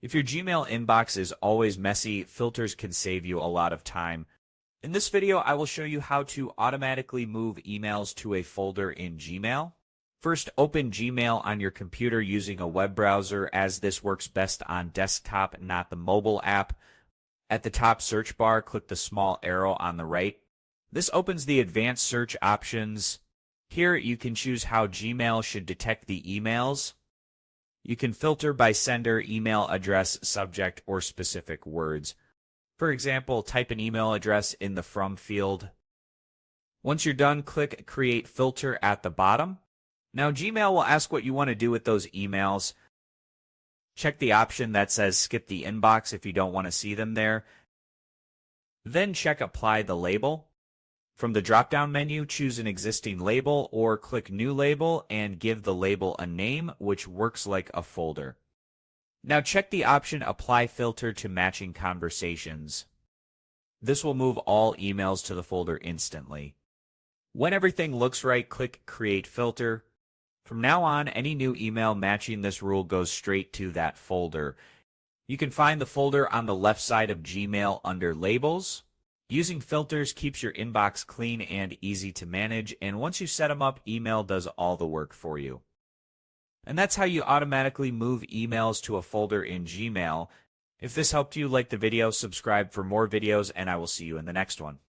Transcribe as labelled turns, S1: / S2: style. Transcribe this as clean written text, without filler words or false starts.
S1: If your Gmail inbox is always messy, filters can save you a lot of time. In this video, I will show you how to automatically move emails to a folder in Gmail. First, open Gmail on your computer using a web browser, as this works best on desktop, not the mobile app. At the top search bar, click the small arrow on the right. This opens the advanced search options. Here, you can choose how Gmail should detect the emails. You can filter by sender, email address, subject, or specific words. For example, type an email address in the From field. Once you're done, click Create Filter at the bottom. Now Gmail will ask what you want to do with those emails. Check the option that says Skip the Inbox if you don't want to see them there. Then check Apply the Label. From the drop-down menu, choose an existing label or click New Label and give the label a name, which works like a folder. Now check the option Apply Filter to Matching Conversations. This will move all emails to the folder instantly. When everything looks right, click Create Filter. From now on, any new email matching this rule goes straight to that folder. You can find the folder on the left side of Gmail under Labels. Using filters keeps your inbox clean and easy to manage, and once you set them up, email does all the work for you. And that's how you automatically move emails to a folder in Gmail. If this helped you, like the video, subscribe for more videos, and I will see you in the next one.